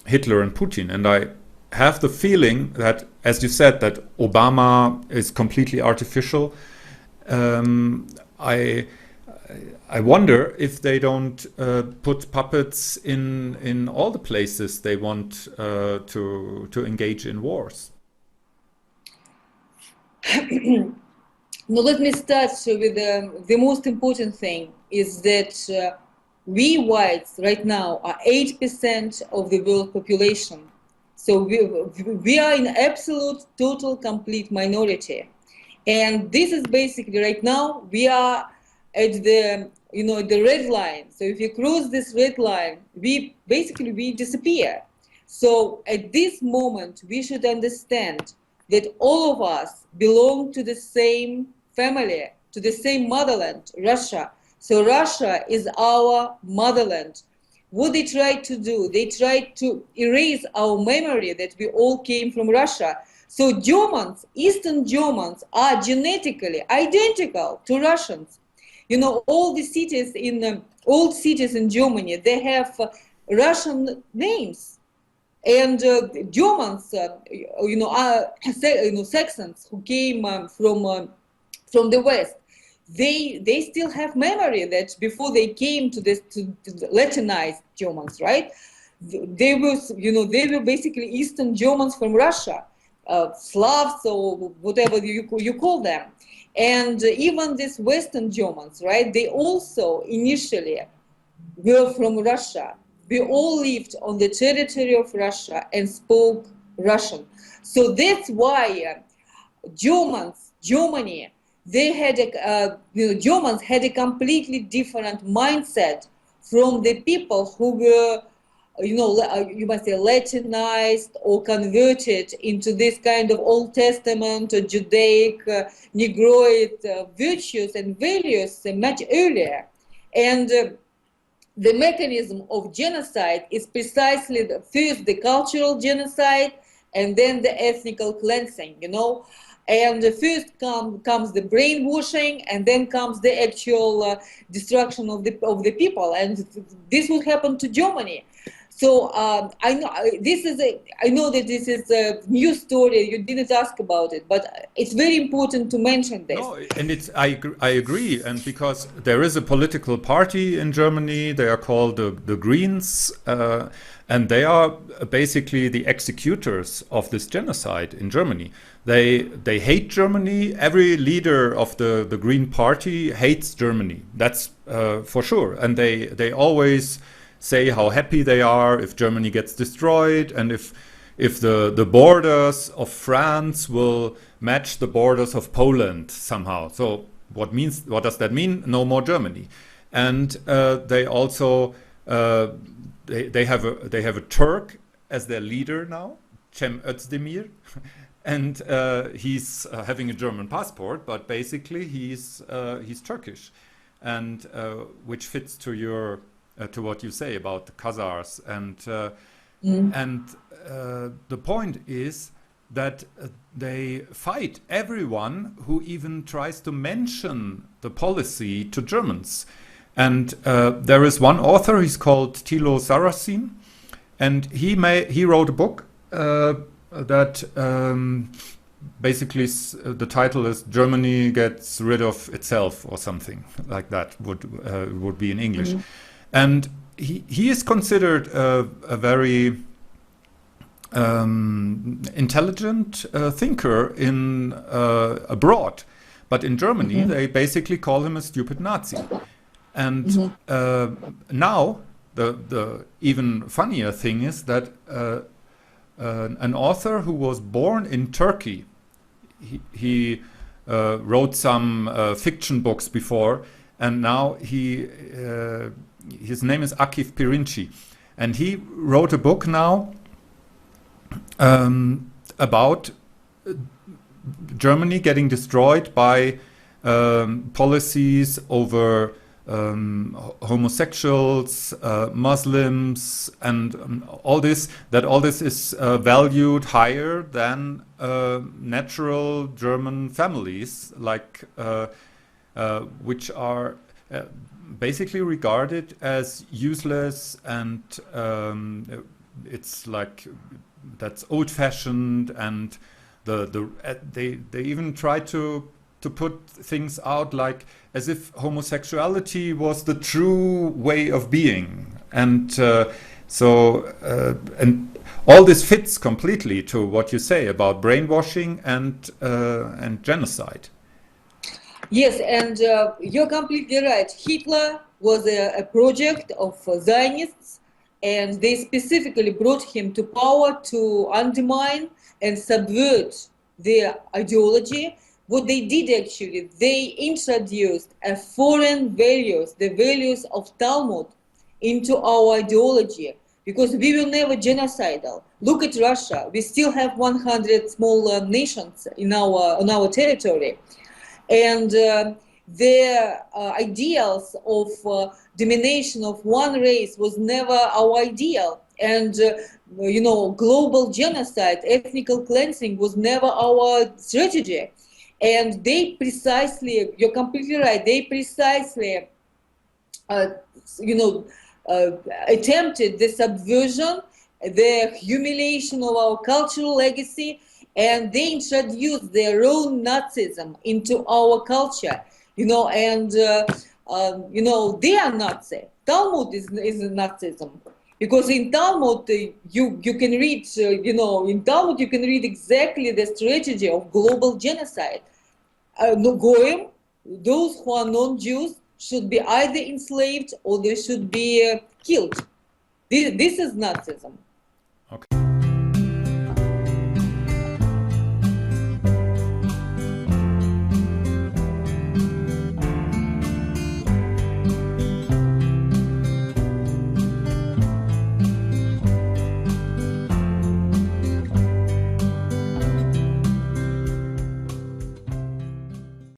Hitler and Putin. And I have the feeling that, as you said, that Obama is completely artificial. I wonder if they don't put puppets in all the places they want to engage in wars. Now let me start with the most important thing is that we whites right now are 8% of the world population. So we are in absolute, total, complete minority. And this is basically right now we are at the the red line. So if you cross this red line, we disappear. So at this moment we should understand that all of us belong to the same family, to the same motherland, Russia. So Russia is our motherland. What they tried to do, they tried to erase our memory that we all came from Russia. So Germans, Eastern Germans, are genetically identical to Russians. You know, all the cities in old cities in Germany, they have Russian names. And Germans, Saxons who came from the West, they still have memory that before they came to the Latinized Germans, right? They were basically Eastern Germans from Russia, Slavs or whatever you call them, and even these Western Germans, right? They also initially were from Russia. We all lived on the territory of Russia and spoke Russian. So that's why Germany, they had Germans had a completely different mindset from the people who were, you must say, Latinized or converted into this kind of Old Testament or Judaic, Negroid virtues and values much earlier. And the mechanism of genocide is precisely first the cultural genocide and then the ethnical cleansing, And first comes the brainwashing, and then comes the actual destruction of the people. And this would happen to Germany. So I know that this is a new story. You didn't ask about it, but it's very important to mention this. No, and I agree, and because there is a political party in Germany, they are called the Greens, and they are basically the executors of this genocide in Germany. They hate Germany. Every leader of the Green Party hates Germany. That's for sure, and they always say how happy they are if Germany gets destroyed, and if the borders of France will match the borders of Poland somehow. So what does that mean? No more Germany. And they also they have a Turk as their leader now, Cem Özdemir, and he's having a German passport, but basically he's Turkish, and which fits to what you say about the Khazars, and the point is that they fight everyone who even tries to mention the policy to Germans. And there is one author, he's called Thilo Sarrazin, and he wrote a book that basically the title is "Germany Gets Rid of Itself" or something like that would be in English. And he is considered a very intelligent thinker abroad, but in Germany they basically call him a stupid Nazi. And now the even funnier thing is that an author who was born in Turkey, he wrote some fiction books before, and now his name is Akif Pirinci, and he wrote a book now about Germany getting destroyed by policies over homosexuals, Muslims, and all this is valued higher than natural German families, like which are basically regarded as useless, and it's like that's old-fashioned, and they even try to to put things out like as if homosexuality was the true way of being, and and all this fits completely to what you say about brainwashing and genocide. Yes, and you're completely right. Hitler was a project of Zionists, and they specifically brought him to power to undermine and subvert their ideology. What they did actually, they introduced a foreign values, the values of Talmud, into our ideology, because we were never genocidal. Look at Russia. We still have 100 small nations on our territory. And their ideals of domination of one race was never our ideal. And, global genocide, ethnical cleansing was never our strategy. And they precisely, you're completely right, they precisely, attempted the subversion, the humiliation of our cultural legacy, and they introduced their own Nazism into our culture, they are Nazi. Talmud is Nazism, because in Talmud you can read, in Talmud you can read exactly the strategy of global genocide. Goyim, those who are non-Jews, should be either enslaved or they should be killed. This is Nazism. Okay.